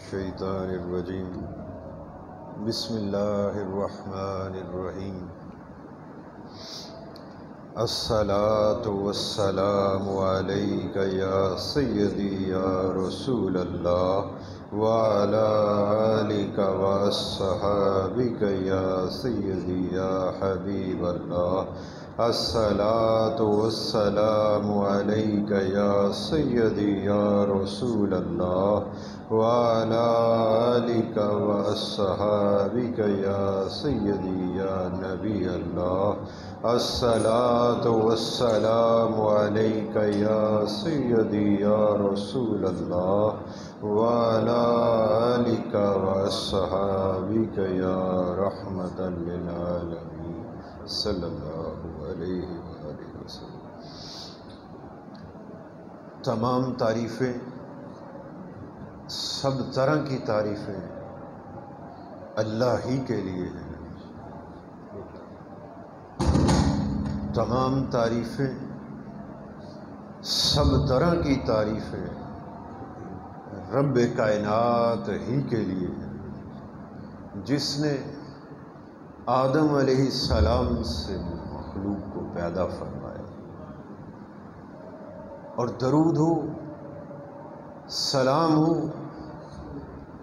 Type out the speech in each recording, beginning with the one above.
الشیطان الرجیم بسم اللہ الرحمن الرحیم الصلاة والسلام علیک یا سیدی یا رسول اللہ وعلی آلک واصحابک یا سیدی یا حبیب اللہ الصلاة والسلام علیک یا سیدی یا رسول اللہ وعلی آلک واصحابک یا سیدی یا نبی اللہ الصلاة والسلام علیک یا سیدی یا رسول اللہ وعلی آلک واصحابک یا رحمۃ للعالمین صلی اللہ علیہ وآلہ وسلم۔ تمام تعریفیں، سب طرح کی تعریفیں اللہ ہی کے لیے ہیں۔ تمام تعریفیں، سب طرح کی تعریفیں رب کائنات ہی کے لیے ہیں، جس نے آدم علیہ السلام سے مخلوق کو پیدا فرمایا، اور درود ہو، سلام ہو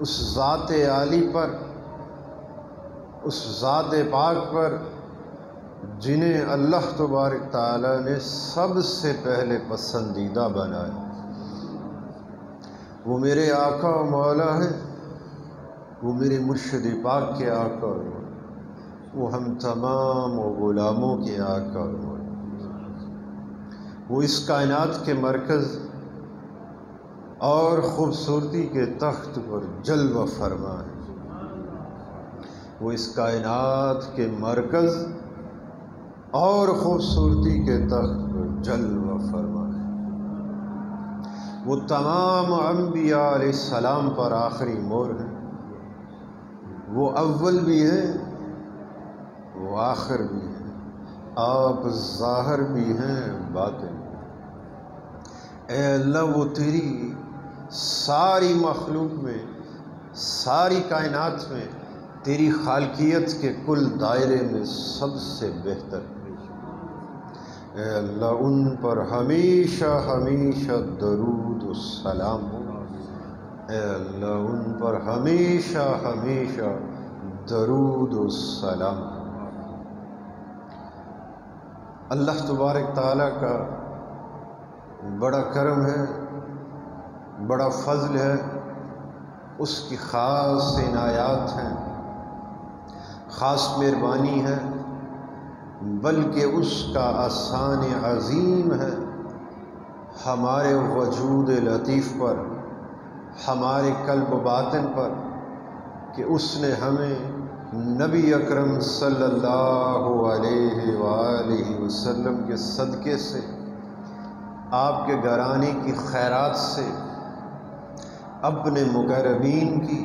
اس ذات عالی پر، اس ذات پاک پر جنہیں اللہ تبارک تعالیٰ نے سب سے پہلے پسندیدہ بنایا۔ وہ میرے آقا و مولا ہے، وہ میرے مرشد پاک کے آقا و مولا، وہ ہم تمام و غلاموں کے آقا و مولا، وہ اس کائنات کے مرکز اور خوبصورتی کے تخت پر جلوہ فرما ہے۔ وہ اس کائنات کے مرکز اور خوبصورتی کے تخت پر جلوہ فرما ہے۔ وہ تمام انبیاء علیہ السلام پر آخری مور ہے۔ وہ اول بھی ہے، وہ آخر بھی ہے، آپ ظاہر بھی ہیں، باطن بھی۔ اے اللہ، وہ تیری ساری مخلوق میں، ساری کائنات میں، تیری خالقیت کے کل دائرے میں سب سے بہتر ہے۔ اے اللہ، ان پر ہمیشہ ہمیشہ درود و سلام ہو۔ اے اللہ، ان پر ہمیشہ ہمیشہ درود و سلام ہو۔ اللہ تبارک تعالیٰ کا بڑا کرم ہے، بڑا فضل ہے، اس کی خاص عنایات ہیں، خاص مہربانی ہے، بلکہ اس کا احسان عظیم ہے ہمارے وجود لطیف پر، ہمارے قلب و باطن پر، کہ اس نے ہمیں نبی اکرم صلی اللہ علیہ وآلہ وسلم کے صدقے سے، آپ کے گھرانے کی خیرات سے، اپنے مقربین کی،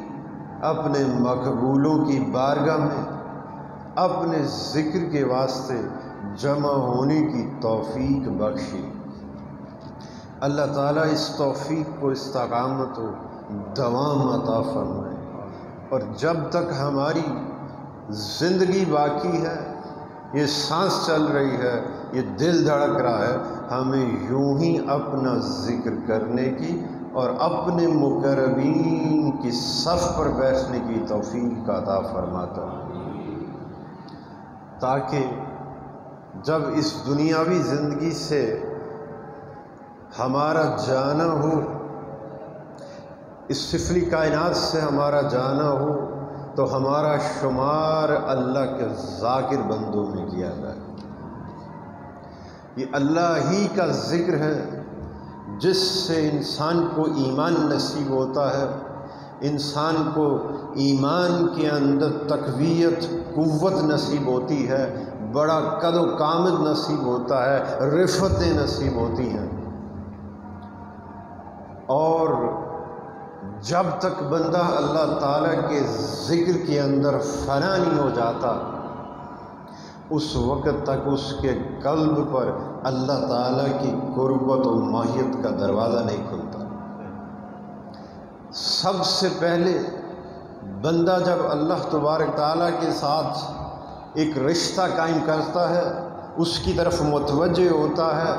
اپنے مقبولوں کی بارگاہ میں اپنے ذکر کے واسطے جمع ہونے کی توفیق بخشی۔ اللہ تعالیٰ اس توفیق کو استقامت و دوام عطا فرمائے، اور جب تک ہماری زندگی باقی ہے، یہ سانس چل رہی ہے، یہ دل دھڑک رہا ہے، ہمیں یوں ہی اپنا ذکر کرنے کی اور اپنے مقربین کی صف پر بیٹھنے کی توفیق عطا فرماتا ہے، تاکہ جب اس دنیاوی زندگی سے ہمارا جانا ہو، اس سفلی کائنات سے ہمارا جانا ہو، تو ہمارا شمار اللہ کے ذاکر بندوں میں کیا جائے۔ یہ اللہ ہی کا ذکر ہے جس سے انسان کو ایمان نصیب ہوتا ہے، انسان کو ایمان کے اندر تقویت، قوت نصیب ہوتی ہے، بڑا قد و کامد نصیب ہوتا ہے، رفتیں نصیب ہوتی ہیں۔ اور جب تک بندہ اللہ تعالیٰ کے ذکر کے اندر فنا نہیں ہو جاتا، اس وقت تک اس کے قلب پر اللہ تعالیٰ کی قربت و ماہیت کا دروازہ نہیں کھلتا۔ سب سے پہلے بندہ جب اللہ تبارک تعالیٰ کے ساتھ ایک رشتہ قائم کرتا ہے، اس کی طرف متوجہ ہوتا ہے،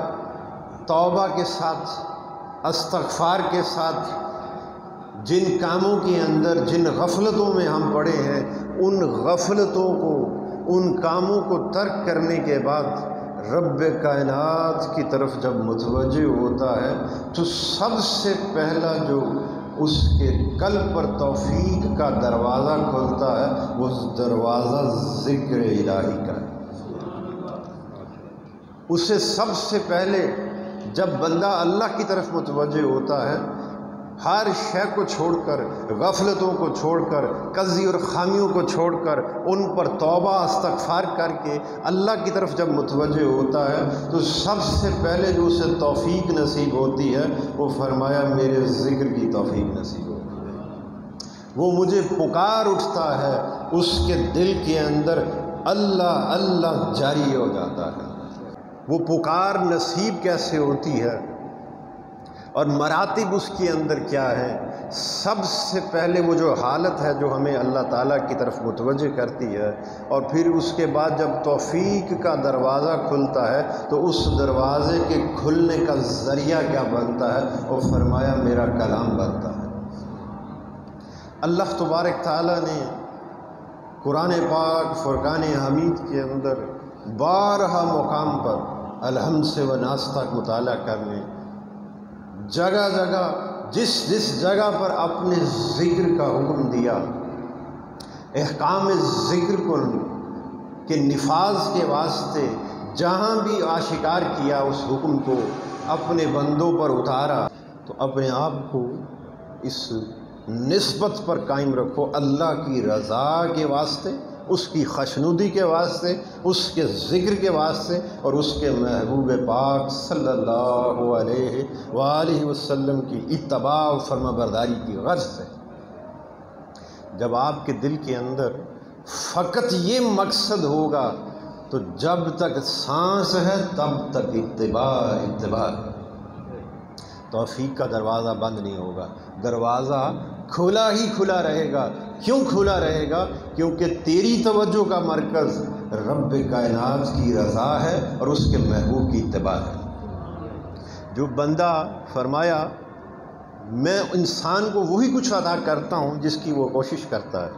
توبہ کے ساتھ، استغفار کے ساتھ، جن کاموں کے اندر جن غفلتوں میں ہم پڑے ہیں ان غفلتوں کو، ان کاموں کو ترک کرنے کے بعد رب کائنات کی طرف جب متوجہ ہوتا ہے تو سب سے پہلا جو اس کے قلب پر توفیق کا دروازہ کھلتا ہے وہ دروازہ ذکر الہی کا ہے۔ اسے سب سے پہلے جب بندہ اللہ کی طرف متوجہ ہوتا ہے، ہر شے کو چھوڑ کر، غفلتوں کو چھوڑ کر، کزی اور خامیوں کو چھوڑ کر، ان پر توبہ استغفار کر کے اللہ کی طرف جب متوجہ ہوتا ہے تو سب سے پہلے جو اسے توفیق نصیب ہوتی ہے وہ فرمایا میرے ذکر کی توفیق نصیب ہوتی ہے۔ وہ مجھے پکار اٹھتا ہے، اس کے دل کے اندر اللہ اللہ جاری ہو جاتا ہے۔ وہ پکار نصیب کیسے ہوتی ہے اور مراتب اس کے اندر کیا ہے؟ سب سے پہلے وہ جو حالت ہے جو ہمیں اللہ تعالیٰ کی طرف متوجہ کرتی ہے، اور پھر اس کے بعد جب توفیق کا دروازہ کھلتا ہے تو اس دروازے کے کھلنے کا ذریعہ کیا بنتا ہے؟ وہ فرمایا میرا کلام بنتا ہے۔ اللہ تبارک تعالیٰ نے قرآن پاک فرقان حمید کے اندر بارہا مقام پر الحمد سے و ناس تک مطالعہ کرنے، جگہ جگہ جس جس جگہ پر اپنے ذکر کا حکم دیا، احکام ذکر کو کے نفاذ کے واسطے جہاں بھی آشکار کیا اس حکم کو اپنے بندوں پر اتارا، تو اپنے آپ کو اس نسبت پر قائم رکھو، اللہ کی رضا کے واسطے، اس کی خوشنودی کے واسطے، اس کے ذکر کے واسطے، اور اس کے محبوب پاک صلی اللہ علیہ وآلہ وسلم کی اتباع و فرما برداری کی غرض سے۔ جب آپ کے دل کے اندر فقط یہ مقصد ہوگا تو جب تک سانس ہے تب تک اتباع توفیق کا دروازہ بند نہیں ہوگا، دروازہ کھلا ہی کھلا رہے گا۔ کیوں کھلا رہے گا؟ کیونکہ تیری توجہ کا مرکز رب کائنات کی رضا ہے اور اس کے محبوب کی اتباع ہے۔ جو بندہ فرمایا میں انسان کو وہی کچھ عطا کرتا ہوں جس کی وہ کوشش کرتا ہے،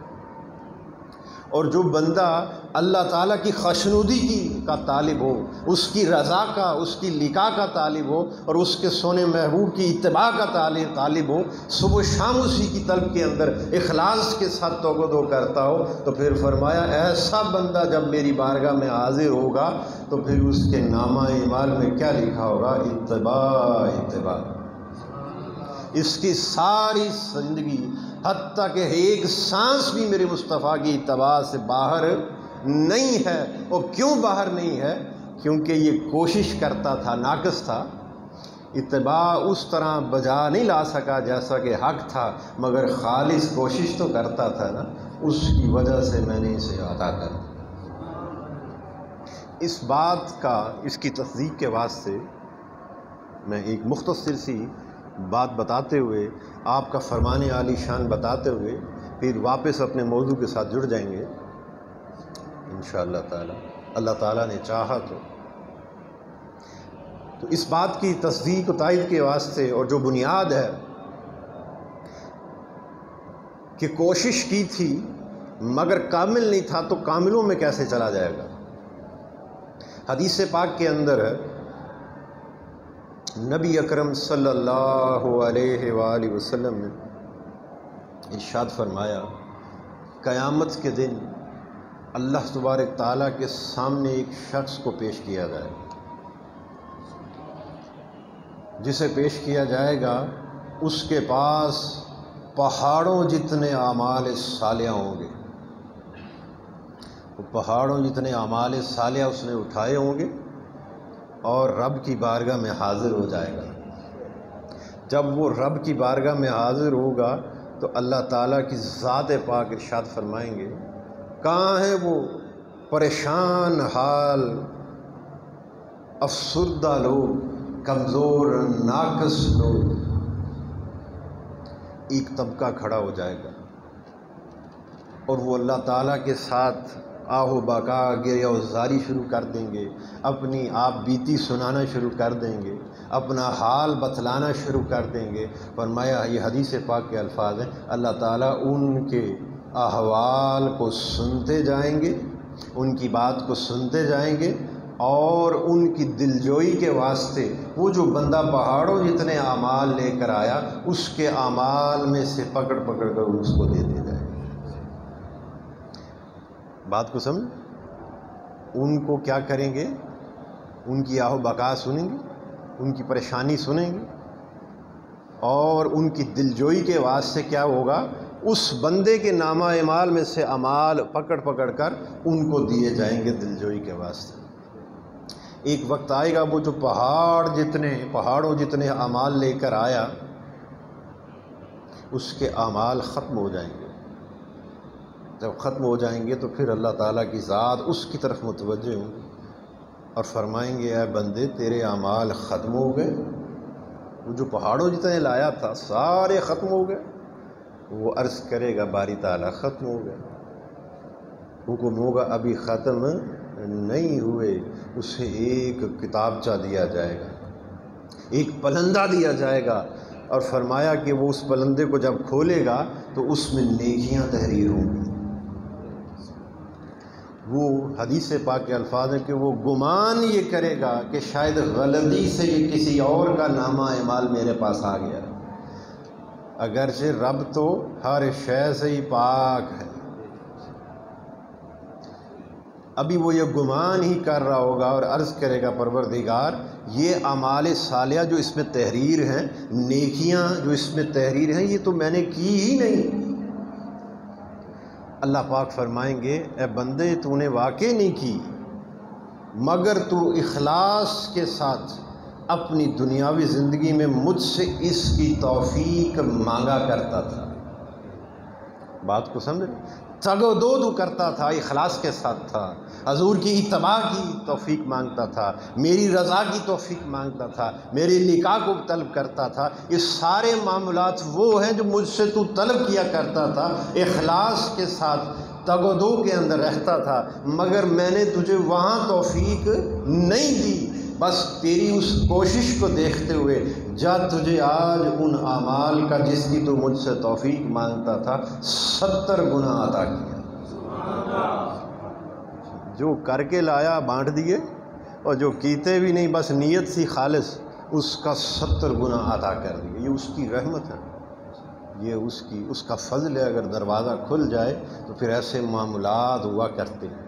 اور جو بندہ اللہ تعالیٰ کی خوشنودی کا طالب ہو، اس کی رضا کا، اس کی لقاء کا طالب ہو، اور اس کے سونے محبوب کی اتباع کا طالب ہو، صبح و شام اسی کی طلب کے اندر اخلاص کے ساتھ توقع کرتا ہو، تو پھر فرمایا ایسا بندہ جب میری بارگاہ میں حاضر ہوگا تو پھر اس کے نامہ اعمال میں کیا لکھا ہوگا؟ اتباع۔ اس کی ساری زندگی حتیٰ کہ ایک سانس بھی میرے مصطفیٰ کی اتباع سے باہر نہیں ہے۔ اور کیوں باہر نہیں ہے؟ کیونکہ یہ کوشش کرتا تھا، ناقص تھا، اتباع اس طرح بجا نہیں لا سکا جیسا کہ حق تھا، مگر خالص کوشش تو کرتا تھا نا، اس کی وجہ سے میں نے اسے عطا کر دیا۔ اس بات کا، اس کی تصدیق کے واسطے میں ایک مختصر سی بات بتاتے ہوئے، آپ کا فرمان عالی شان بتاتے ہوئے پھر واپس اپنے موضوع کے ساتھ جڑ جائیں گے انشاءاللہ تعالی، اللہ تعالیٰ نے چاہا تو اس بات کی تصدیق و تائید کے واسطے، اور جو بنیاد ہے کہ کوشش کی تھی مگر کامل نہیں تھا تو کاملوں میں کیسے چلا جائے گا۔ حدیث پاک کے اندر ہے، نبی اکرم صلی اللہ علیہ وآلہ وسلم نے ارشاد فرمایا قیامت کے دن اللہ تبارک تعالیٰ کے سامنے ایک شخص کو پیش کیا جائے گا، جسے پیش کیا جائے گا اس کے پاس پہاڑوں جتنے اعمال صالحہ ہوں گے، وہ پہاڑوں جتنے اعمال صالحہ اس نے اٹھائے ہوں گے، اور رب کی بارگاہ میں حاضر ہو جائے گا۔ جب وہ رب کی بارگاہ میں حاضر ہوگا تو اللہ تعالیٰ کی ذات پاک ارشاد فرمائیں گے کہاں ہیں وہ پریشان حال، افسردہ لوگ، کمزور ناقص لوگ، ایک طبقہ کھڑا ہو جائے گا اور وہ اللہ تعالیٰ کے ساتھ آہ و بکا گریہ و زاری شروع کر دیں گے، اپنی آپ بیتی سنانا شروع کر دیں گے، اپنا حال بتلانا شروع کر دیں گے۔ فرمایا یہ حدیث پاک کے الفاظ ہیں، اللہ تعالیٰ ان کے احوال کو سنتے جائیں گے، ان کی بات کو سنتے جائیں گے، اور ان کی دلجوئی کے واسطے وہ جو بندہ پہاڑوں جتنے اعمال لے کر آیا اس کے اعمال میں سے پکڑ پکڑ کر اس کو دیتے جائیں گے۔ بات کو سمجھ، ان کو کیا کریں گے؟ ان کی آہ و بکا سنیں گے، ان کی پریشانی سنیں گے، اور ان کی دلجوئی کے واسطے کیا ہوگا؟ اس بندے کے نامہ اعمال میں سے اعمال پکڑ پکڑ کر ان کو دیے جائیں گے دلجوئی کے واسطے۔ ایک وقت آئے گا وہ جو پہاڑوں جتنے اعمال لے کر آیا اس کے اعمال ختم ہو جائیں گے۔ جب ختم ہو جائیں گے تو پھر اللہ تعالیٰ کی ذات اس کی طرف متوجہ ہوں گی اور فرمائیں گے اے بندے تیرے اعمال ختم ہو گئے، وہ جو پہاڑوں جتنے لایا تھا سارے ختم ہو گئے۔ وہ عرض کرے گا باری تعالیٰ ختم ہو گئے، حکم ہوگا ابھی ختم نہیں ہوئے۔ اسے ایک کتابچہ دیا جائے گا، ایک پلندہ دیا جائے گا، اور فرمایا کہ وہ اس پلندے کو جب کھولے گا تو اس میں نیکیاں تحریر ہوں گی۔ وہ حدیث پاک کے الفاظ ہیں کہ وہ گمان یہ کرے گا کہ شاید غلطی سے یہ کسی اور کا نامہ اعمال میرے پاس آ گیا، اگرچہ رب تو ہر شے سے ہی پاک ہے۔ ابھی وہ یہ گمان ہی کر رہا ہوگا اور عرض کرے گا پروردگار یہ اعمال صالحہ جو اس میں تحریر ہیں، نیکیاں جو اس میں تحریر ہیں، یہ تو میں نے کی ہی نہیں۔ اللہ پاک فرمائیں گے اے بندے تو نے واقع نہیں کی، مگر تو اخلاص کے ساتھ اپنی دنیاوی زندگی میں مجھ سے اس کی توفیق مانگا کرتا تھا۔ بات کو سمجھ، تگ و دو کرتا تھا، اخلاص کے ساتھ تھا، حضور کی اتباع کی توفیق مانگتا تھا، میری رضا کی توفیق مانگتا تھا، میری لقاء کو طلب کرتا تھا۔ یہ سارے معاملات وہ ہیں جو مجھ سے تو طلب کیا کرتا تھا، اخلاص کے ساتھ تگ و دو کے اندر رہتا تھا، مگر میں نے تجھے وہاں توفیق نہیں دی۔ بس تیری اس کوشش کو دیکھتے ہوئے جا تجھے آج ان اعمال کا جس کی تو مجھ سے توفیق مانگتا تھا 70 گنا عطا کیا۔ جو کر کے لایا بانٹ دیے، اور جو کیتے بھی نہیں بس نیت سی خالص، اس کا 70 گنا عطا کر دیے۔ یہ اس کی رحمت ہے، یہ اس کا فضل ہے۔ اگر دروازہ کھل جائے تو پھر ایسے معاملات ہوا کرتے ہیں۔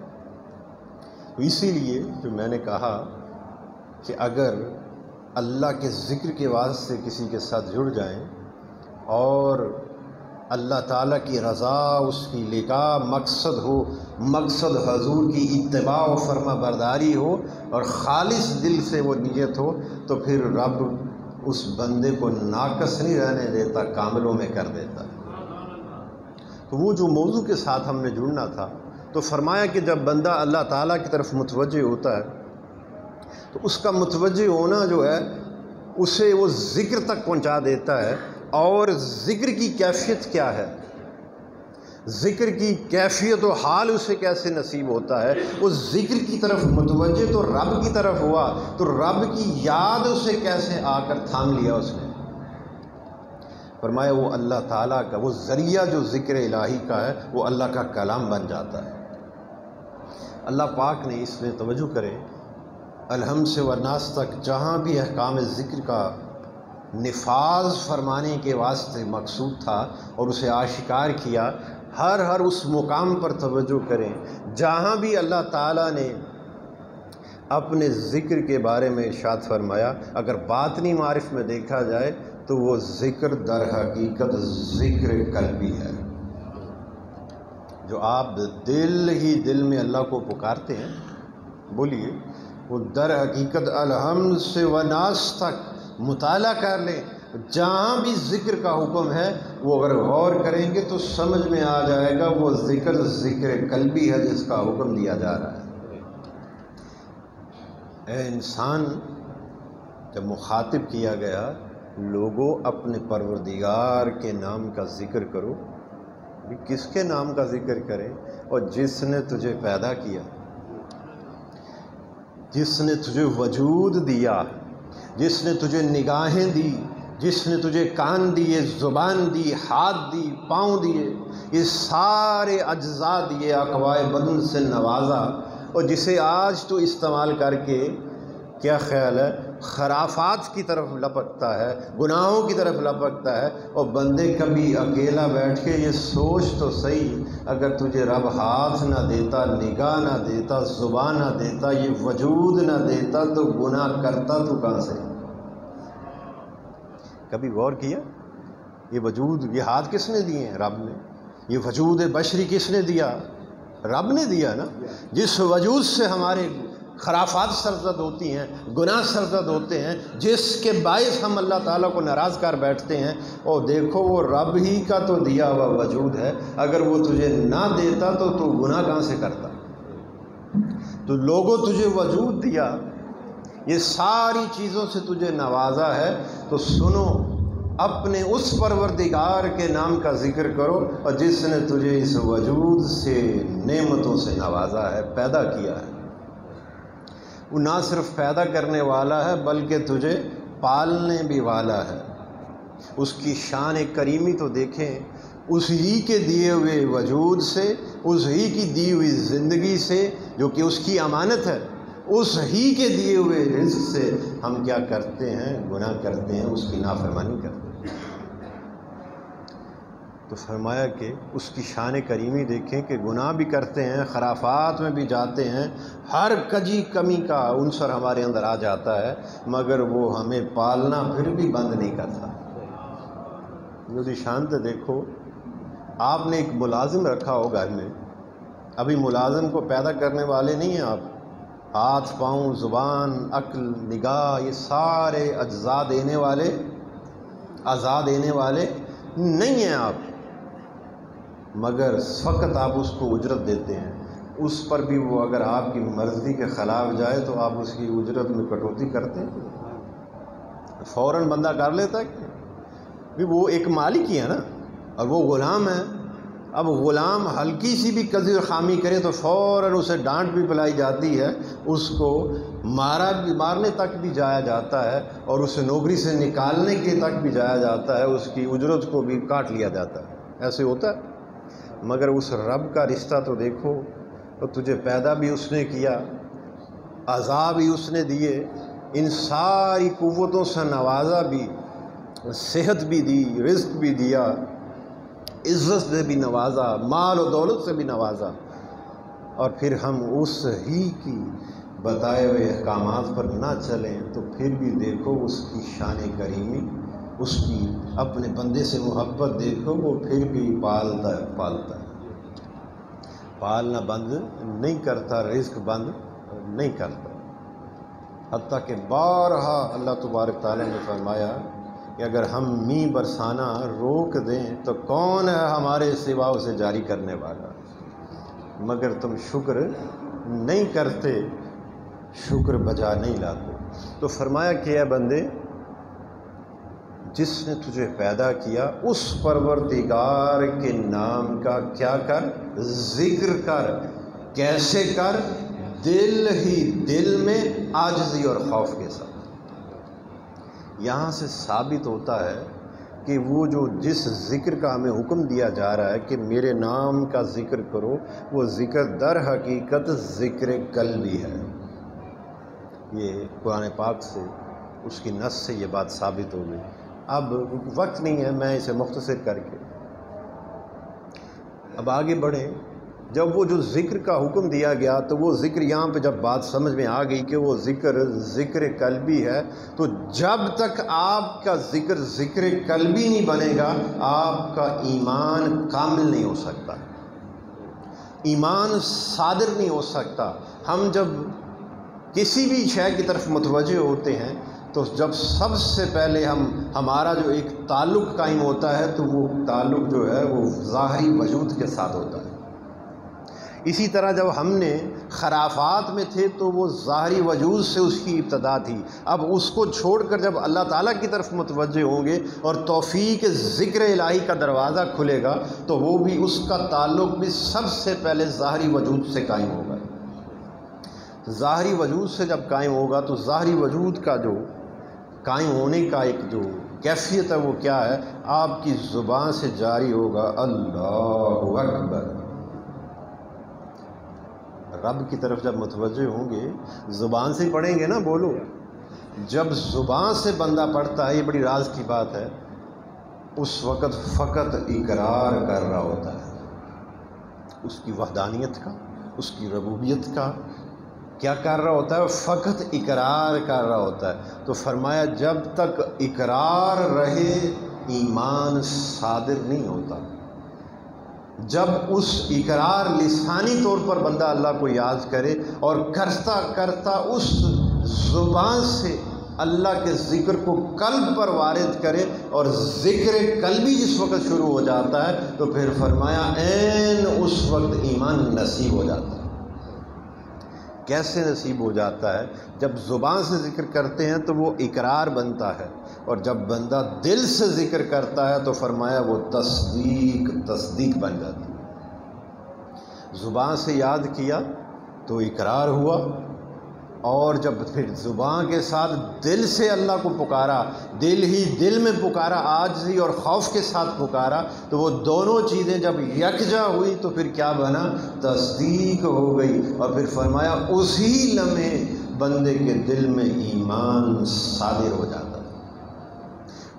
تو اسی لیے جو میں نے کہا کہ اگر اللہ کے ذکر کے واسطے کسی کے ساتھ جڑ جائیں اور اللہ تعالیٰ کی رضا، اس کی لقاء مقصد ہو، مقصد حضور کی اتباع و فرما برداری ہو، اور خالص دل سے وہ نیت ہو، تو پھر رب اس بندے کو ناقص نہیں رہنے دیتا، کاملوں میں کر دیتا ہے۔ تو وہ جو موضوع کے ساتھ ہم نے جڑنا تھا، تو فرمایا کہ جب بندہ اللہ تعالیٰ کی طرف متوجہ ہوتا ہے تو اس کا متوجہ ہونا جو ہے اسے وہ ذکر تک پہنچا دیتا ہے۔ اور ذکر کی کیفیت کیا ہے، ذکر کی کیفیت و حال اسے کیسے نصیب ہوتا ہے؟ وہ ذکر کی طرف متوجہ تو رب کی طرف ہوا، تو رب کی یاد اسے کیسے آ کر تھام لیا اس نے؟ فرمایا وہ اللہ تعالیٰ کا وہ ذریعہ جو ذکر الہی کا ہے وہ اللہ کا کلام بن جاتا ہے۔ اللہ پاک نے اس میں توجہ کرے، الحمد سے والناس تک جہاں بھی احکام ذکر کا نفاذ فرمانے کے واسطے مقصود تھا اور اسے آشکار کیا، ہر اس مقام پر توجہ کریں جہاں بھی اللہ تعالیٰ نے اپنے ذکر کے بارے میں ارشاد فرمایا۔ اگر باطنی معرف میں دیکھا جائے تو وہ ذکر در حقیقت ذکر قلبی ہے، جو آپ دل ہی دل میں اللہ کو پکارتے ہیں، بولیے، وہ در حقیقت الحمد سے وناس تک مطالعہ کر لیں، جہاں بھی ذکر کا حکم ہے وہ اگر غور کریں گے تو سمجھ میں آ جائے گا وہ ذکر قلبی ہے جس کا حکم دیا جا رہا ہے۔ اے انسان، جب مخاطب کیا گیا لوگوں اپنے پروردگار کے نام کا ذکر کرو۔ کس کے نام کا ذکر کریں؟ اور جس نے تجھے پیدا کیا، جس نے تجھے وجود دیا، جس نے تجھے نگاہیں دی، جس نے تجھے کان دیے، زبان دی، ہاتھ دی، پاؤں دیے، یہ سارے اجزاء دیے، اقوائے بدن سے نوازا، اور جسے آج تو استعمال کر کے کیا خیال ہے خرافات کی طرف لپکتا ہے، گناہوں کی طرف لپکتا ہے۔ اور بندے کبھی اکیلا بیٹھ کے یہ سوچ تو صحیح، اگر تجھے رب ہاتھ نہ دیتا، نگاہ نہ دیتا، زبان نہ دیتا، یہ وجود نہ دیتا تو گناہ کرتا تو کہاں سے؟ کبھی غور کیا؟ یہ وجود، یہ ہاتھ کس نے دیے ہیں؟ رب نے۔ یہ وجود بشری کس نے دیا؟ رب نے دیا نا۔ جس وجود سے ہمارے خرافات سرزد ہوتی ہیں، گناہ سرزد ہوتے ہیں، جس کے باعث ہم اللہ تعالیٰ کو ناراض کر بیٹھتے ہیں، اور دیکھو وہ رب ہی کا تو دیا ہوا وجود ہے، اگر وہ تجھے نہ دیتا تو گناہ کہاں سے کرتا؟ تو لوگوں تجھے وجود دیا، یہ ساری چیزوں سے تجھے نوازا ہے، تو سنو اپنے اس پروردگار کے نام کا ذکر کرو، اور جس نے تجھے اس وجود سے نعمتوں سے نوازا ہے، پیدا کیا ہے۔ وہ نہ صرف پیدا کرنے والا ہے بلکہ تجھے پالنے بھی والا ہے۔ اس کی شان کریمی تو دیکھیں، اس ہی کے دیے ہوئے وجود سے، اس ہی کی دی ہوئی زندگی سے جو کہ اس کی امانت ہے، اس ہی کے دیے ہوئے رزق سے ہم کیا کرتے ہیں؟ گناہ کرتے ہیں، اس کی نافرمانی کرتے ہیں۔ تو فرمایا کہ اس کی شان کریمی دیکھیں کہ گناہ بھی کرتے ہیں، خرافات میں بھی جاتے ہیں، ہر کجی کمی کا عنصر ہمارے اندر آ جاتا ہے، مگر وہ ہمیں پالنا پھر بھی بند نہیں کرتا۔ یہ شان تو دیکھو، آپ نے ایک ملازم رکھا ہو گھر میں، ابھی ملازم کو پیدا کرنے والے نہیں ہیں آپ، ہاتھ، پاؤں، زبان، عقل، نگاہ، یہ سارے اجزاء دینے والے، اعضاء دینے والے نہیں ہیں آپ، مگر فقط آپ اس کو اجرت دیتے ہیں۔ اس پر بھی وہ اگر آپ کی مرضی کے خلاف جائے تو آپ اس کی اجرت میں کٹوتی کرتے ہیں، فوراً بندہ کر لیتا ہے کہ وہ ایک مالک ہی ہے نا، اور وہ غلام ہے۔ اب غلام ہلکی سی بھی کذر خامی کرے تو فوراً اسے ڈانٹ بھی پلائی جاتی ہے، اس کو مارنے تک بھی جایا جاتا ہے، اور اسے نوکری سے نکالنے کے تک بھی جایا جاتا ہے، اس کی اجرت کو بھی کاٹ لیا جاتا ہے، ایسے ہوتا ہے۔ مگر اس رب کا رشتہ تو دیکھو، تو تجھے پیدا بھی اس نے کیا، اعضاء بھی اس نے دیے، ان ساری قوتوں سے نوازا بھی، صحت بھی دی، رزق بھی دیا، عزت سے بھی نوازا، مال و دولت سے بھی نوازا، اور پھر ہم اس ہی کی بتائے ہوئے احکامات پر نہ چلیں تو پھر بھی دیکھو اس کی شان کریمی، اس کی اپنے بندے سے محبت دیکھو، وہ پھر بھی پالتا ہے، پالنا بند نہیں کرتا، رزق بند نہیں کرتا۔ حتیٰ کہ بارہا اللہ تبارک تعالیٰ نے فرمایا کہ اگر ہم می برسانا روک دیں تو کون ہے ہمارے سوا اسے جاری کرنے والا، مگر تم شکر نہیں کرتے، شکر بجا نہیں لاتے۔ تو فرمایا کہ اے بندے، جس نے تجھے پیدا کیا اس پروردگار کے نام کا کیا کر؟ ذکر کر۔ کیسے کر؟ دل ہی دل میں عاجزی اور خوف کے ساتھ۔ یہاں سے ثابت ہوتا ہے کہ وہ جو جس ذکر کا ہمیں حکم دیا جا رہا ہے کہ میرے نام کا ذکر کرو، وہ ذکر در حقیقت ذکر قلبی ہے۔ یہ قرآن پاک سے، اس کی نص سے یہ بات ثابت ہو گئی۔ اب وقت نہیں ہے، میں اسے مختصر کر کے اب آگے بڑھیں۔ جب وہ جو ذکر کا حکم دیا گیا تو وہ ذکر یہاں پہ جب بات سمجھ میں آ گئی کہ وہ ذکر قلبی ہے، تو جب تک آپ کا ذکر قلبی نہیں بنے گا، آپ کا ایمان کامل نہیں ہو سکتا، ایمان صادر نہیں ہو سکتا۔ ہم جب کسی بھی شے کی طرف متوجہ ہوتے ہیں تو جب سب سے پہلے ہمارا جو ایک تعلق قائم ہوتا ہے تو وہ تعلق جو ہے وہ ظاہری وجود کے ساتھ ہوتا ہے۔ اسی طرح جب ہم نے خرافات میں تھے تو وہ ظاہری وجود سے اس کی ابتدا تھی، اب اس کو چھوڑ کر جب اللہ تعالیٰ کی طرف متوجہ ہوں گے اور توفیق ذکر الہی کا دروازہ کھلے گا تو وہ بھی اس کا تعلق بھی سب سے پہلے ظاہری وجود سے قائم ہوگا۔ ظاہری وجود سے جب قائم ہوگا تو ظاہری وجود کا جو قائم ہونے کا ایک جو کیفیت ہے وہ کیا ہے؟ آپ کی زبان سے جاری ہوگا اللہ اکبر۔ رب کی طرف جب متوجہ ہوں گے زبان سے ہی پڑھیں گے نا، بولو۔ جب زبان سے بندہ پڑھتا ہے، یہ بڑی راز کی بات ہے، اس وقت فقط اقرار کر رہا ہوتا ہے اس کی وحدانیت کا، اس کی ربوبیت کا۔ کیا کر رہا ہوتا ہے؟ فقط اقرار کر رہا ہوتا ہے۔ تو فرمایا جب تک اقرار رہے ایمان صادر نہیں ہوتا۔ جب اس اقرار لسانی طور پر بندہ اللہ کو یاد کرے اور کرتا کرتا اس زبان سے اللہ کے ذکر کو قلب پر وارد کرے، اور ذکر قلبی جس وقت شروع ہو جاتا ہے تو پھر فرمایا عین اس وقت ایمان نصیب ہو جاتا ہے۔ کیسے نصیب ہو جاتا ہے؟ جب زبان سے ذکر کرتے ہیں تو وہ اقرار بنتا ہے، اور جب بندہ دل سے ذکر کرتا ہے تو فرمایا وہ تصدیق بن جاتی ہے۔ زبان سے یاد کیا تو اقرار ہوا، اور جب پھر زبان کے ساتھ دل سے اللہ کو پکارا، دل ہی دل میں پکارا، عاجزی اور خوف کے ساتھ پکارا، تو وہ دونوں چیزیں جب یکجا ہوئی تو پھر کیا بنا؟ تصدیق ہو گئی۔ اور پھر فرمایا اسی لمحے بندے کے دل میں ایمان صادر ہو جاتا ہے،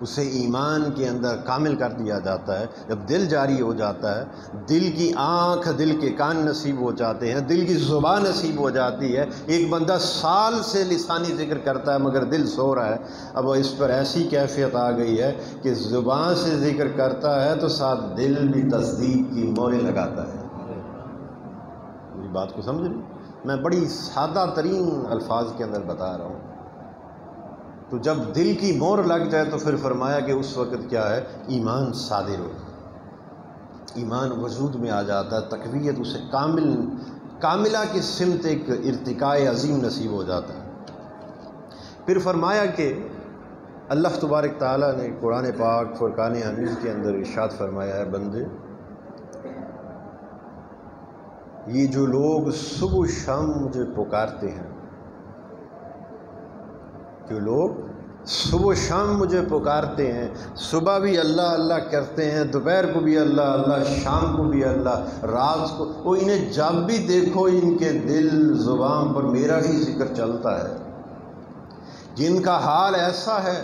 اسے ایمان کے اندر کامل کر دیا جاتا ہے۔ جب دل جاری ہو جاتا ہے، دل کی آنکھ، دل کے کان نصیب ہو جاتے ہیں، دل کی زبان نصیب ہو جاتی ہے۔ ایک بندہ سال سے لسانی ذکر کرتا ہے مگر دل سو رہا ہے، اب اس پر ایسی کیفیت آ گئی ہے کہ زبان سے ذکر کرتا ہے تو ساتھ دل بھی تصدیق کی موریں لگاتا ہے۔ میری بات کو سمجھ رہے؟ میں بڑی سادہ ترین الفاظ کے اندر بتا رہا ہوں۔ تو جب دل کی مور لگ جائے تو پھر فرمایا کہ اس وقت کیا ہے؟ ایمان صادر ہو، ایمان وجود میں آ جاتا ہے، تقویت اسے کاملہ کی سمت ایک ارتقاء عظیم نصیب ہو جاتا ہے۔ پھر فرمایا کہ اللہ تبارک تعالیٰ نے قرآن پاک فرقان حمید کے اندر ارشاد فرمایا ہے، بندے یہ جو لوگ صبح و شام مجھے پکارتے ہیں، جو لوگ صبح و شام مجھے پکارتے ہیں، صبح بھی اللہ اللہ کرتے ہیں، دوپہر کو بھی اللہ اللہ، شام کو بھی اللہ، رات کو، وہ انہیں جب بھی دیکھو ان کے دل زبان پر میرا ہی ذکر چلتا ہے۔ جن کا حال ایسا ہے،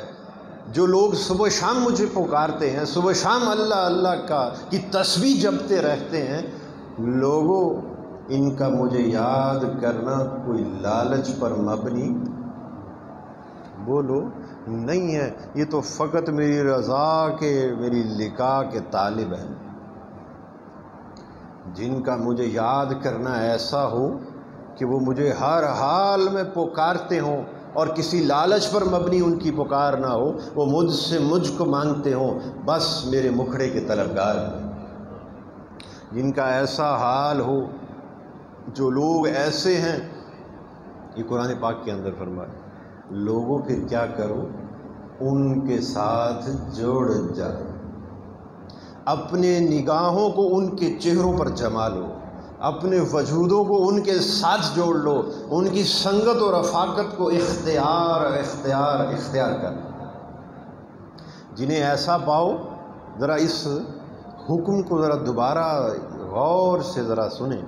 جو لوگ صبح و شام مجھے پکارتے ہیں، صبح و شام اللہ اللہ کی تسبیح جپتے رہتے ہیں، لوگوں ان کا مجھے یاد کرنا کوئی لالچ پر مبنی بولو نہیں ہے، یہ تو فقط میری رضا کے، میری لقاء کے طالب ہیں۔ جن کا مجھے یاد کرنا ایسا ہو کہ وہ مجھے ہر حال میں پکارتے ہوں اور کسی لالچ پر مبنی ان کی پکار نہ ہو، وہ مجھ سے مجھ کو مانگتے ہوں، بس میرے مکھڑے کے طلبگار ہیں۔ جن کا ایسا حال ہو، جو لوگ ایسے ہیں، یہ قرآن پاک کے اندر فرمایا، لوگوں پھر کیا کرو؟ ان کے ساتھ جوڑ جاؤ، اپنے نگاہوں کو ان کے چہروں پر جما لو، اپنے وجودوں کو ان کے ساتھ جوڑ لو، ان کی سنگت اور رفاقت کو اختیار کر۔ جنہیں ایسا پاؤ، ذرا اس حکم کو ذرا دوبارہ غور سے ذرا سنیں۔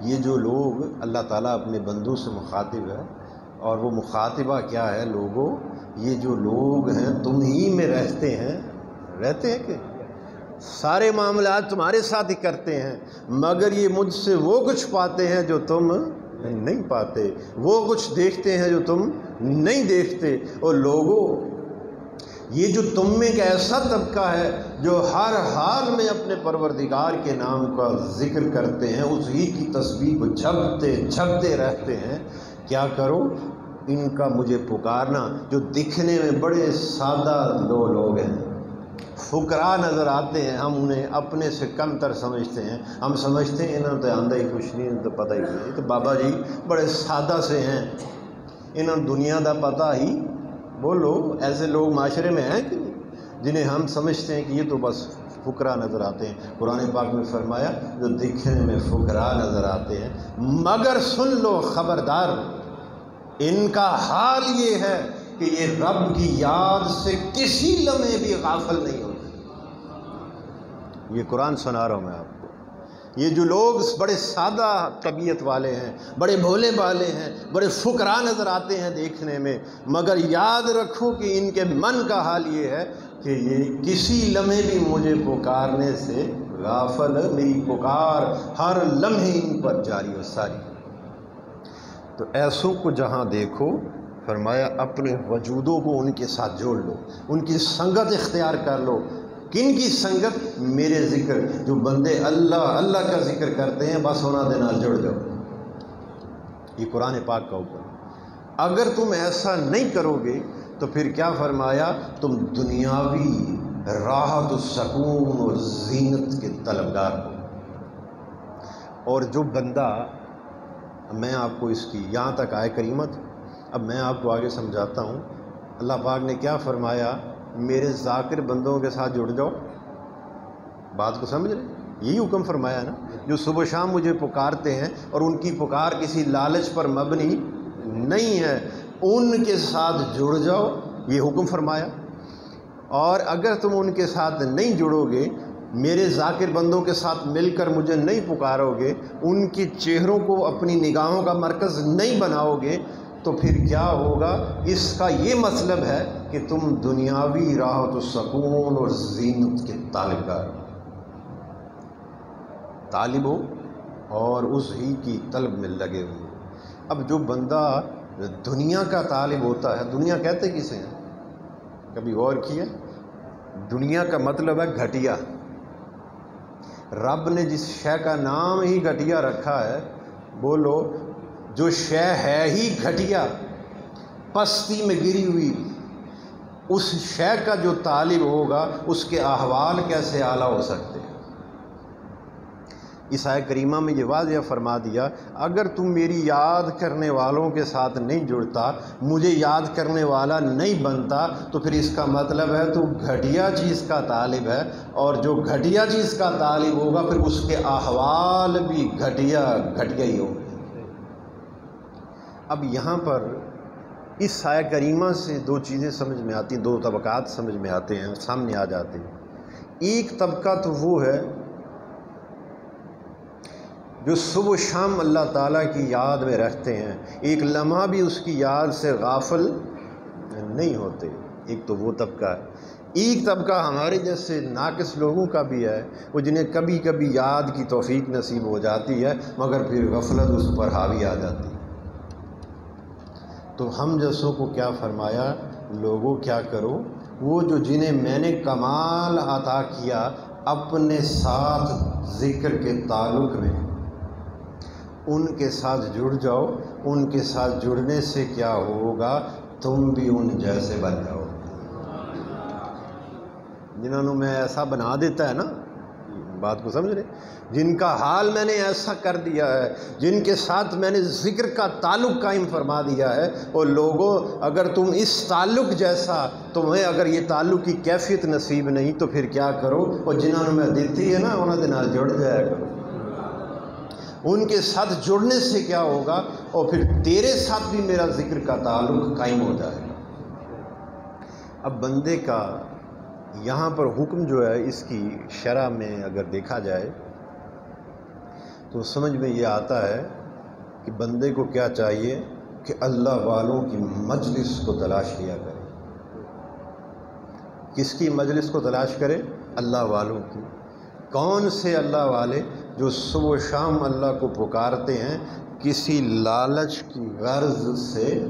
یہ جو لوگ، اللہ تعالیٰ اپنے بندوں سے مخاطب ہے، اور وہ مخاطبہ کیا ہے؟ لوگوں، یہ جو لوگ ہیں تم ہی میں رہتے ہیں کہ سارے معاملات تمہارے ساتھ ہی کرتے ہیں، مگر یہ مجھ سے وہ کچھ پاتے ہیں جو تم نہیں پاتے، وہ کچھ دیکھتے ہیں جو تم نہیں دیکھتے۔ اور لوگوں، یہ جو تم میں ایک ایسا طبقہ ہے جو ہر حال میں اپنے پروردگار کے نام کا ذکر کرتے ہیں، اس ہی کی تسبیح کو جھپتے رہتے ہیں، کیا کرو؟ ان کا مجھے پکارنا، جو دکھنے میں بڑے سادہ دو لوگ ہیں، فقراء نظر آتے ہیں، ہم انہیں اپنے سے کم تر سمجھتے ہیں، ہم سمجھتے ہیں انہوں نے تو آندہ ہی کچھ نہیں، انہوں تو پتہ ہی نہیں، تو بابا جی بڑے سادہ سے ہیں، انہوں نے دنیا دا پتہ ہی، بولو ایسے لوگ معاشرے میں ہیں کہ جنہیں ہم سمجھتے ہیں کہ یہ تو بس فقراء نظر آتے ہیں۔ قرآن پاک میں فرمایا جو دکھنے میں فقراء نظر آتے ہیں مگر سن لو خبردار ان کا حال یہ ہے کہ یہ رب کی یاد سے کسی لمحے بھی غافل نہیں ہوتے۔ یہ قرآن سنا رہا ہوں میں آپ کو۔ یہ جو لوگ بڑے سادہ طبیعت والے ہیں، بڑے بھولے بالے ہیں، بڑے فقراء نظر آتے ہیں دیکھنے میں، مگر یاد رکھو کہ ان کے من کا حال یہ ہے کہ یہ کسی لمحے بھی مجھے پکارنے سے غافل، میری پکار ہر لمحے ان پر جاری و ساری۔ تو ایسوں کو جہاں دیکھو فرمایا اپنے وجودوں کو ان کے ساتھ جوڑ لو، ان کی سنگت اختیار کر لو۔ کن کی سنگت؟ میرے ذکر، جو بندے اللہ اللہ کا ذکر کرتے ہیں بس انہاں دے نال جڑ جاؤ۔ یہ قرآن پاک کا حکم۔ اگر تم ایسا نہیں کرو گے تو پھر کیا فرمایا؟ تم دنیاوی راحت و سکون اور زینت کے طلبگار ہو۔ اور جو بندہ، میں آپ کو اس کی یہاں تک آئے کریمت، اب میں آپ کو آگے سمجھاتا ہوں۔ اللہ پاک نے کیا فرمایا؟ میرے ذاکر بندوں کے ساتھ جڑ جاؤ۔ بات کو سمجھ رہے؟ یہی حکم فرمایا نا، جو صبح شام مجھے پکارتے ہیں اور ان کی پکار کسی لالچ پر مبنی نہیں ہے، ان کے ساتھ جڑ جاؤ، یہ حکم فرمایا۔ اور اگر تم ان کے ساتھ نہیں جڑو گے، میرے ذاکر بندوں کے ساتھ مل کر مجھے نہیں پکارو گے، ان کے چہروں کو اپنی نگاہوں کا مرکز نہیں بناؤ گے، تو پھر کیا ہوگا؟ اس کا یہ مطلب ہے کہ تم دنیاوی راحت و سکون اور زینت کے طالب ہو اور اس ہی کی طلب میں لگے ہوئے۔ اب جو بندہ دنیا کا طالب ہوتا ہے، دنیا کہتے کسے ہیں؟ کبھی غور کیا؟ دنیا کا مطلب ہے گھٹیا۔ رب نے جس شے کا نام ہی گھٹیا رکھا ہے، بولو جو شے ہے ہی گھٹیا، پستی میں گری ہوئی، اس شے کا جو طالب ہوگا اس کے احوال کیسے اعلیٰ ہو سکتے ہیں؟ اس آیت کریمہ میں یہ واضح فرما دیا، اگر تم میری یاد کرنے والوں کے ساتھ نہیں جڑتا، مجھے یاد کرنے والا نہیں بنتا، تو پھر اس کا مطلب ہے تو گھٹیا چیز کا طالب ہے، اور جو گھٹیا چیز کا طالب ہوگا پھر اس کے احوال بھی گھٹیا ہی ہوں گے۔ اب یہاں پر اس آیت کریمہ سے دو چیزیں سمجھ میں آتی ہیں، دو طبقات سمجھ میں آتے ہیں، سامنے آ جاتے ہیں۔ ایک طبقہ تو وہ ہے جو صبح و شام اللہ تعالیٰ کی یاد میں رہتے ہیں، ایک لمحہ بھی اس کی یاد سے غافل نہیں ہوتے، ایک تو وہ طبقہ ہے۔ ایک طبقہ ہمارے جیسے ناقص لوگوں کا بھی ہے، وہ جنہیں کبھی کبھی یاد کی توفیق نصیب ہو جاتی ہے مگر پھر غفلت اس پر حاوی آ جاتی ہے۔ تو ہم جیسوں کو کیا فرمایا؟ لوگوں کیا کرو، وہ جو جنہیں میں نے کمال عطا کیا اپنے ساتھ ذکر کے تعلق میں، ان کے ساتھ جڑ جاؤ۔ ان کے ساتھ جڑنے سے کیا ہوگا؟ تم بھی ان جیسے بن جاؤ۔ جنہوں میں ایسا بنا دیتا ہے نا، بات کو سمجھ رہے، جن کا حال میں نے ایسا کر دیا ہے، جن کے ساتھ میں نے ذکر کا تعلق قائم فرما دیا ہے، اور لوگوں اگر تم اس تعلق جیسا، تمہیں اگر یہ تعلق کی کیفیت نصیب نہیں تو پھر کیا کرو؟ اور جنہوں نے میں دیتی ہے نا انہوں دے نال جڑ جایا کرو۔ ان کے ساتھ جڑنے سے کیا ہوگا؟ اور پھر تیرے ساتھ بھی میرا ذکر کا تعلق قائم ہو جائے گا۔ اب بندے کا یہاں پر حکم جو ہے، اس کی شرح میں اگر دیکھا جائے تو سمجھ میں یہ آتا ہے کہ بندے کو کیا چاہیے کہ اللہ والوں کی مجلس کو تلاش کیا کرے۔ کس کی مجلس کو تلاش کرے؟ اللہ والوں کی۔ کون سے اللہ والے؟ جو صبح و شام اللہ کو پکارتے ہیں، کسی لالچ کی غرض سے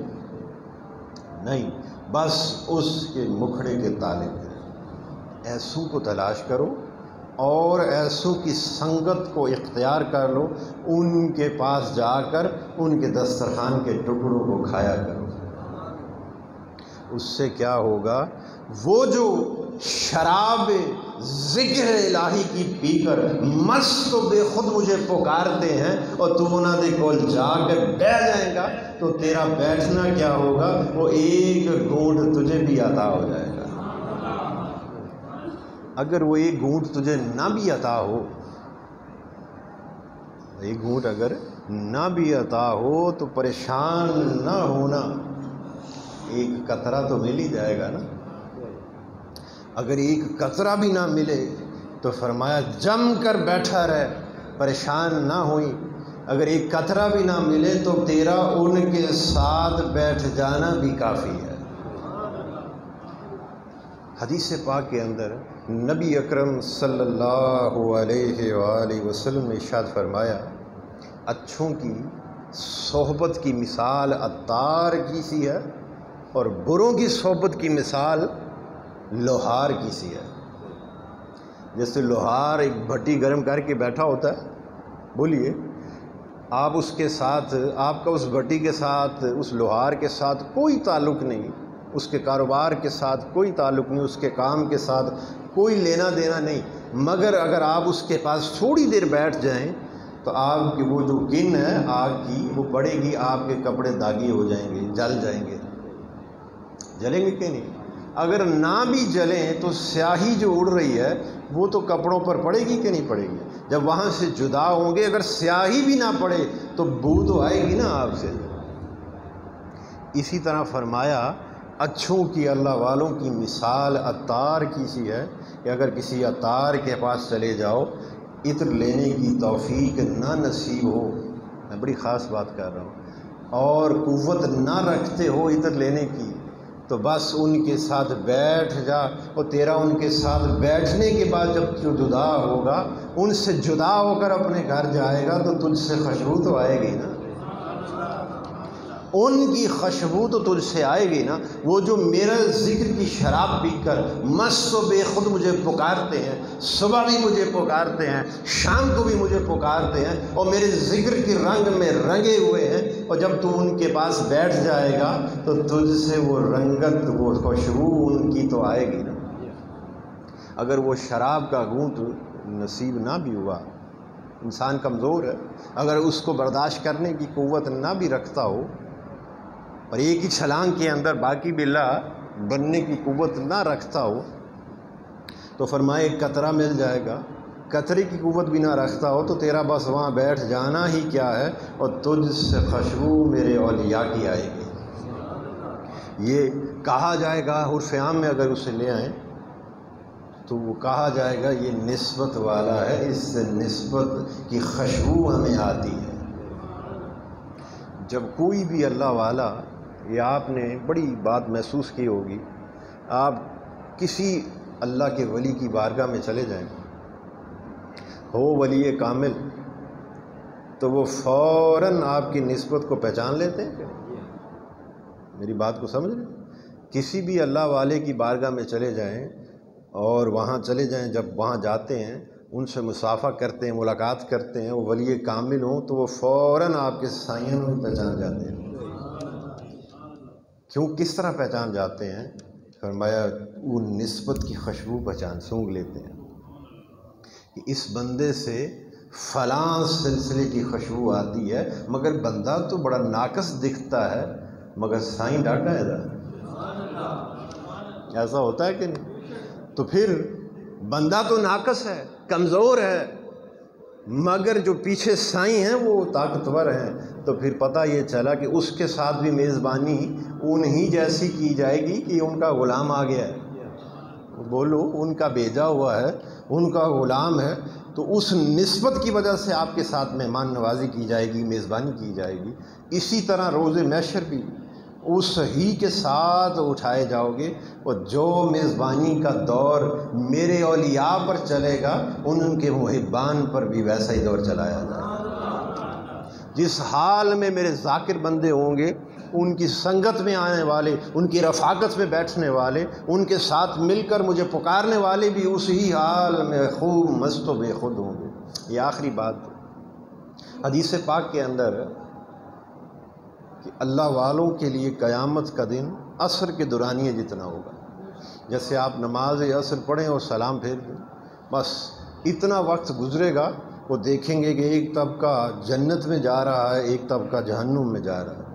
نہیں، بس اس کے مکھڑے کے طالب ہیں۔ ایسوں کو تلاش کرو اور ایسوں کی سنگت کو اختیار کر لو، ان کے پاس جا کر ان کے دسترخوان کے ٹکڑوں کو کھایا کرو۔ اس سے کیا ہوگا؟ وہ جو شراب ذکر الہی کی پی کر مست و بے خود مجھے پکارتے ہیں اور تو انہاں دے کول جا کر بیٹھ جائے گا تو تیرا بیٹھنا کیا ہوگا، وہ ایک گھونٹ تجھے بھی عطا ہو جائے گا۔ اگر وہ ایک گھونٹ تجھے نہ بھی عطا ہو، ایک گھونٹ اگر نہ بھی عطا ہو تو پریشان نہ ہونا، ایک قطرہ تو مل ہی جائے گا نا۔ اگر ایک قطرہ بھی نہ ملے تو فرمایا جم کر بیٹھا رہ، پریشان نہ ہوئی۔ اگر ایک قطرہ بھی نہ ملے تو تیرا ان کے ساتھ بیٹھ جانا بھی کافی ہے۔ حدیث پاک کے اندر نبی اکرم صلی اللہ علیہ وآلہ وسلم نے ارشاد فرمایا، اچھوں کی صحبت کی مثال عطار کی سی ہے اور بروں کی صحبت کی مثال لوہار کی سی ہے۔ جیسے لوہار ایک بھٹی گرم کر کے بیٹھا ہوتا ہے، بولیے آپ اس کے ساتھ، آپ کا اس بھٹی کے ساتھ، اس لوہار کے ساتھ کوئی تعلق نہیں، اس کے کاروبار کے ساتھ کوئی تعلق نہیں، اس کے کام کے ساتھ کوئی لینا دینا نہیں، مگر اگر آپ اس کے پاس تھوڑی دیر بیٹھ جائیں تو آپ کی وہ جو گن ہے آگ کی وہ پڑے گی، آپ کے کپڑے داغی ہو جائیں گے، جل جائیں گے۔ جلیں گے کہ نہیں؟ اگر نہ بھی جلیں تو سیاہی جو اڑ رہی ہے وہ تو کپڑوں پر پڑے گی کہ نہیں پڑے گی؟ جب وہاں سے جدا ہوں گے اگر سیاہی بھی نہ پڑے تو بو تو آئے گی نا آپ سے۔ اسی طرح فرمایا اچھوں کی، اللہ والوں کی مثال عطار کی سی ہے کہ اگر کسی عطار کے پاس چلے جاؤ، عطر لینے کی توفیق نہ نصیب ہو، میں بڑی خاص بات کر رہا ہوں، اور قوت نہ رکھتے ہو عطر لینے کی، تو بس ان کے ساتھ بیٹھ جا، اور تیرا ان کے ساتھ بیٹھنے کے بعد جب تو جدا ہوگا، ان سے جدا ہو کر اپنے گھر جائے گا تو تجھ سے خوشبو تو آئے گی نا، ان کی خوشبو تو تجھ سے آئے گی نا۔ وہ جو میرا ذکر کی شراب پی کر مست و بے خود مجھے پکارتے ہیں، صبح بھی مجھے پکارتے ہیں، شام کو بھی مجھے پکارتے ہیں، اور میرے ذکر کے رنگ میں رنگے ہوئے ہیں، اور جب تو ان کے پاس بیٹھ جائے گا تو تجھ سے وہ رنگت، وہ خوشبو ان کی تو آئے گی نا۔ اگر وہ شراب کا گھونٹ نصیب نہ بھی ہوا، انسان کمزور ہے، اگر اس کو برداشت کرنے کی قوت نہ بھی رکھتا ہو، اور ایک ہی چھلانگ کے اندر باقی بلا بننے کی قوت نہ رکھتا ہو، تو فرمائے ایک قطرہ مل جائے گا، قطرے کی قوت بھی نہ رکھتا ہو تو تیرا بس وہاں بیٹھ جانا ہی کیا ہے، اور تجھ سے خوشبو میرے اولیاء کی آئے گی۔ یہ کہا جائے گا عرف عام میں، اگر اسے لے آئیں تو وہ کہا جائے گا یہ نسبت والا ہے، اس سے نسبت کی خوشبو ہمیں آتی ہے۔ جب کوئی بھی اللہ والا، یہ آپ نے بڑی بات محسوس کی ہوگی، آپ کسی اللہ کے ولی کی بارگاہ میں چلے جائیں، ہو ولی کامل، تو وہ فوراً آپ کی نسبت کو پہچان لیتے ہیں۔ میری بات کو سمجھ لیں، کسی بھی اللہ والے کی بارگاہ میں چلے جائیں اور وہاں چلے جائیں، جب وہاں جاتے ہیں ان سے مصافحہ کرتے ہیں، ملاقات کرتے ہیں، وہ ولی کامل ہوں تو وہ فوراً آپ کے سائن میں پہچان جاتے ہیں۔ کیوں، کس طرح پہچان جاتے ہیں؟ فرمایا وہ نسبت کی خوشبو پہچان سونگھ لیتے ہیں کہ اس بندے سے فلاں سلسلے کی خوشبو آتی ہے، مگر بندہ تو بڑا ناقص دکھتا ہے، مگر سائن ڈاٹا ہے۔ ایسا ہوتا ہے کہ نہیں؟ تو پھر بندہ تو ناقص ہے، کمزور ہے، مگر جو پیچھے سائیں ہیں وہ طاقتور ہیں، تو پھر پتہ یہ چلا کہ اس کے ساتھ بھی میزبانی انہی جیسی کی جائے گی کہ ان کا غلام آ گیا ہے، بولو ان کا بھیجا ہوا ہے، ان کا غلام ہے، تو اس نسبت کی وجہ سے آپ کے ساتھ مہمان نوازی کی جائے گی، میزبانی کی جائے گی۔ اسی طرح روز محشر بھی اس ہی کے ساتھ اٹھائے جاؤ گے، اور جو میزبانی کا دور میرے اولیاء پر چلے گا ان کے محبان پر بھی ویسا ہی دور چلایا جائے گا۔ جس حال میں میرے ذاکر بندے ہوں گے، ان کی سنگت میں آنے والے، ان کی رفاقت میں بیٹھنے والے، ان کے ساتھ مل کر مجھے پکارنے والے بھی اسی حال میں خوب مست و بے خود ہوں گے۔ یہ آخری بات حدیث پاک کے اندر کہ اللہ والوں کے لیے قیامت کا دن عصر کے دورانیے جتنا ہوگا، جیسے آپ نماز عصر پڑھیں اور سلام پھیر دیں، بس اتنا وقت گزرے گا، وہ دیکھیں گے کہ ایک طبقہ جنت میں جا رہا ہے، ایک طبقہ جہنم میں جا رہا ہے۔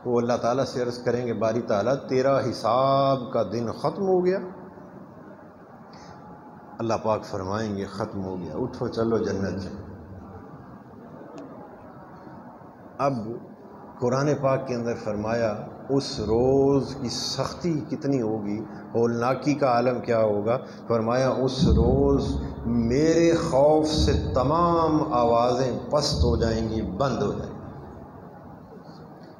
وہ اللہ تعالیٰ سے عرض کریں گے باری تعالیٰ تیرا حساب کا دن ختم ہو گیا؟ اللہ پاک فرمائیں گے ختم ہو گیا، اٹھو چلو جنت جائیں۔ اب قرآن پاک کے اندر فرمایا اس روز کی سختی کتنی ہوگی، ہولناکی کا عالم کیا ہوگا۔ فرمایا اس روز میرے خوف سے تمام آوازیں پست ہو جائیں گی، بند ہو جائیں گی،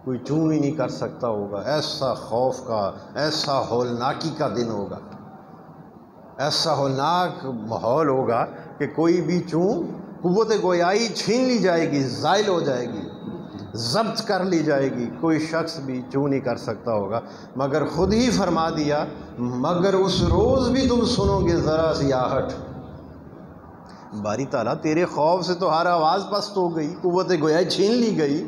کوئی چوں ہی نہیں کر سکتا ہوگا۔ ایسا خوف کا، ایسا ہولناکی کا دن ہوگا، ایسا ہولناک ماحول ہوگا کہ کوئی بھی چوں قوت گویائی چھین لی جائے گی، زائل ہو جائے گی، ضبط کر لی جائے گی، کوئی شخص بھی چوں نہیں کر سکتا ہوگا۔ مگر خود ہی فرما دیا مگر اس روز بھی تم سنو گے ذرا سی آہٹ۔ باری تعالیٰ تیرے خوف سے تو ہر آواز پست ہو گئی، قوت گویائی چھین لی گئی،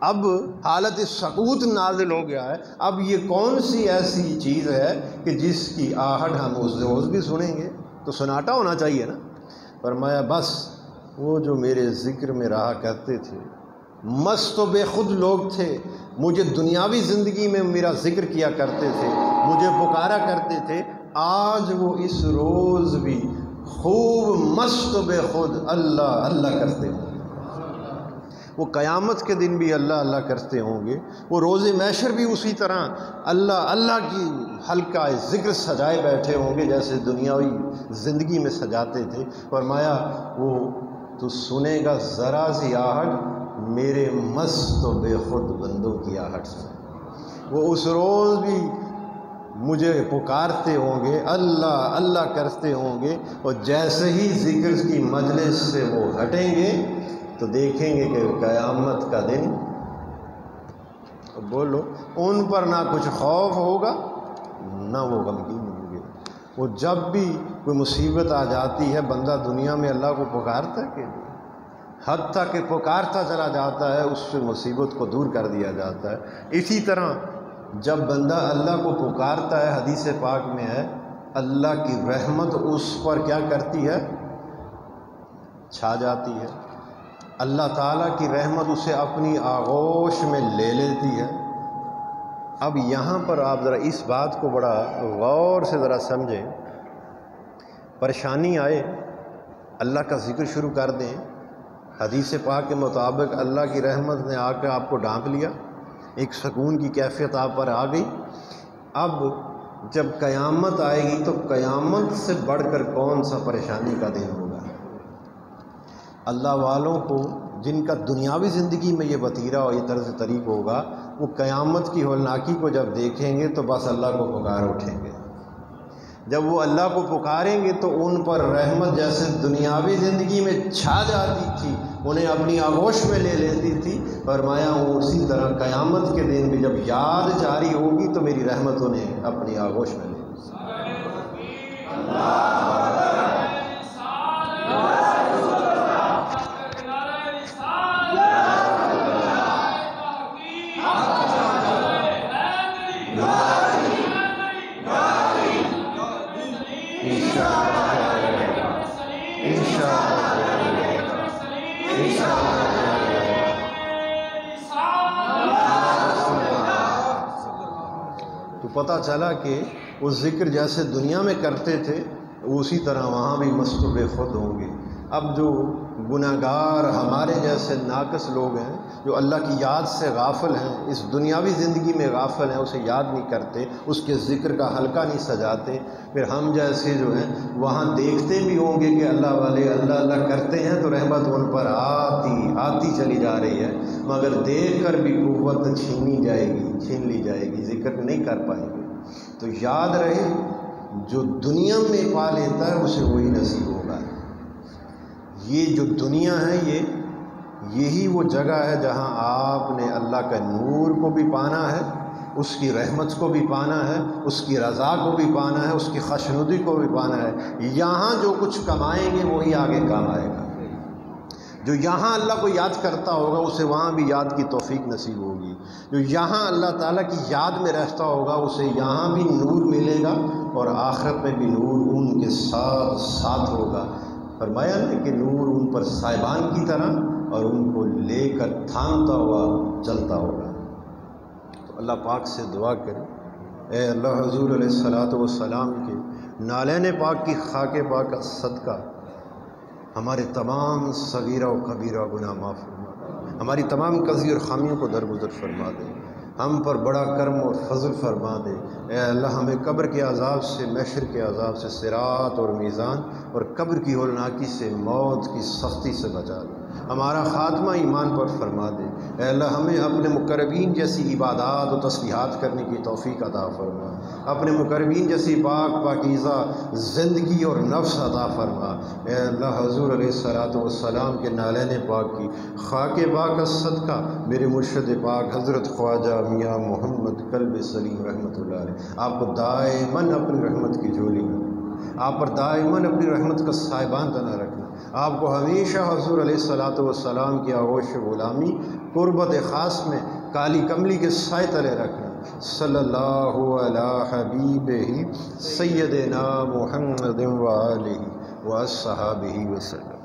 اب حالت سکوت نازل ہو گیا ہے، اب یہ کون سی ایسی چیز ہے کہ جس کی آہٹ ہم اس روز بھی سنیں گے؟ تو سناٹا ہونا چاہیے نا۔ فرمایا بس وہ جو میرے ذکر میں رہا کرتے تھے، مست و بے خود لوگ تھے، مجھے دنیاوی زندگی میں میرا ذکر کیا کرتے تھے، مجھے پکارا کرتے تھے، آج وہ اس روز بھی خوب مست و بے خود اللہ اللہ کرتے ہیں۔ وہ قیامت کے دن بھی اللہ اللہ کرتے ہوں گے، وہ روز محشر بھی اسی طرح اللہ اللہ کی حلقہ ذکر سجائے بیٹھے ہوں گے جیسے دنیاوی زندگی میں سجاتے تھے۔ فرمایا وہ تو سنے گا ذرا سی آہٹ میرے مست و بے خود بندوں کی آہٹ سے، وہ اس روز بھی مجھے پکارتے ہوں گے، اللہ اللہ کرتے ہوں گے، اور جیسے ہی ذکر کی مجلس سے وہ ہٹیں گے تو دیکھیں گے کہ قیامت کا دن، بولو ان پر نہ کچھ خوف ہوگا نہ وہ غمگین ہوں گے۔ وہ جب بھی کوئی مصیبت آ جاتی ہے بندہ دنیا میں اللہ کو پکارتا کہ حتیٰ کہ پکارتا چلا جاتا ہے، اس سے مصیبت کو دور کر دیا جاتا ہے۔ اسی طرح جب بندہ اللہ کو پکارتا ہے، حدیث پاک میں ہے اللہ کی رحمت اس پر کیا کرتی ہے؟ چھا جاتی ہے۔ اللہ تعالیٰ کی رحمت اسے اپنی آغوش میں لے لیتی ہے۔ اب یہاں پر آپ ذرا اس بات کو بڑا غور سے ذرا سمجھیں، پریشانی آئے اللہ کا ذکر شروع کر دیں، حدیث پاک کے مطابق اللہ کی رحمت نے آ کے آپ کو ڈھانپ لیا، ایک سکون کی کیفیت آپ پر آ گئی۔ اب جب قیامت آئے گی تو قیامت سے بڑھ کر کون سا پریشانی کا دن ہوگا؟ اللہ والوں کو جن کا دنیاوی زندگی میں یہ وتیرہ اور یہ طرز طریق ہوگا، وہ قیامت کی ہولناکی کو جب دیکھیں گے تو بس اللہ کو پکار اٹھیں گے۔ جب وہ اللہ کو پکاریں گے تو ان پر رحمت جیسے دنیاوی زندگی میں چھا جاتی تھی، انہیں اپنی آغوش میں لے لیتی تھی، فرمایا وہ اسی طرح قیامت کے دن بھی جب یاد جاری ہوگی تو میری رحمت انہیں اپنی آغوش میں لے لیتی۔ تو پتہ چلا کہ وہ ذکر جیسے دنیا میں کرتے تھے اسی طرح وہاں بھی مست و بے خود ہوں گے۔ اب جو گناہگار ہمارے جیسے ناقص لوگ ہیں، جو اللہ کی یاد سے غافل ہیں، اس دنیاوی زندگی میں غافل ہیں، اسے یاد نہیں کرتے، اس کے ذکر کا حلقہ نہیں سجاتے، پھر ہم جیسے جو ہیں وہاں دیکھتے بھی ہوں گے کہ اللہ والے اللہ اللہ کرتے ہیں تو رحمت ان پر آتی چلی جا رہی ہے، مگر دیکھ کر بھی قوت چھین لی جائے گی، ذکر نہیں کر پائیں گے۔ تو یاد رہے جو دنیا میں پا لیتا ہے اسے وہی نصیب ہوگا۔ یہ جو دنیا ہے یہی وہ جگہ ہے جہاں آپ نے اللہ کا نور کو بھی پانا ہے، اس کی رحمت کو بھی پانا ہے، اس کی رضا کو بھی پانا ہے، اس کی خوشنودی کو بھی پانا ہے۔ یہاں جو کچھ کمائیں گے وہی آگے کام آئے گا۔ جو یہاں اللہ کو یاد کرتا ہوگا اسے وہاں بھی یاد کی توفیق نصیب ہوگی، جو یہاں اللہ تعالیٰ کی یاد میں رہتا ہوگا اسے یہاں بھی نور ملے گا اور آخرت میں بھی نور ان کے ساتھ ساتھ ہوگا۔ فرمایا نا کہ نور ان پر سائبان کی طرح اور ان کو لے کر تھامتا ہوا چلتا ہوگا۔ تو اللہ پاک سے دعا کریں، اے اللہ حضور علیہ الصلاۃ والسلام کے نالین پاک کی خاک پاک کا صدقہ ہمارے تمام صغیرہ و کبیرہ گناہ معاف فرما دے، ہماری تمام قصور اور خامیوں کو درگزر فرما دے، ہم پر بڑا کرم اور فضل فرما دے۔ اے اللہ ہمیں قبر کے عذاب سے، محشر کے عذاب سے، صراط اور میزان اور قبر کی ہولناکی سے، موت کی سختی سے بچا دے، ہمارا خاتمہ ایمان پر فرما دے۔ اے اللہ ہمیں اپنے مقربین جیسی عبادات و تسبیحات کرنے کی توفیق عطا فرما، اپنے مقربین جیسی پاک پاکیزہ زندگی اور نفس عطا فرما۔ اے اللہ حضور علیہ الصلاۃ والسلام کے نالین پاک کی خاک پاک کا صدقہ میرے مرشد پاک حضرت خواجہ میاں محمد کلب سلیم رحمۃ اللہ علیہ آپ کو دائماً اپنی رحمت کی جھولی میں، آپ پر دائماً اپنی رحمت کا سائبان بنا رکھنا، آپ کو ہمیشہ حضور علیہ الصلاۃ والسلام کی آغوش غلامی قربت خاص میں کالی کملی کے سائے تلے رکھنا۔ صلی اللہ علی حبیبہ سیدنا محمد و آلہ و اصحابہ وسلم۔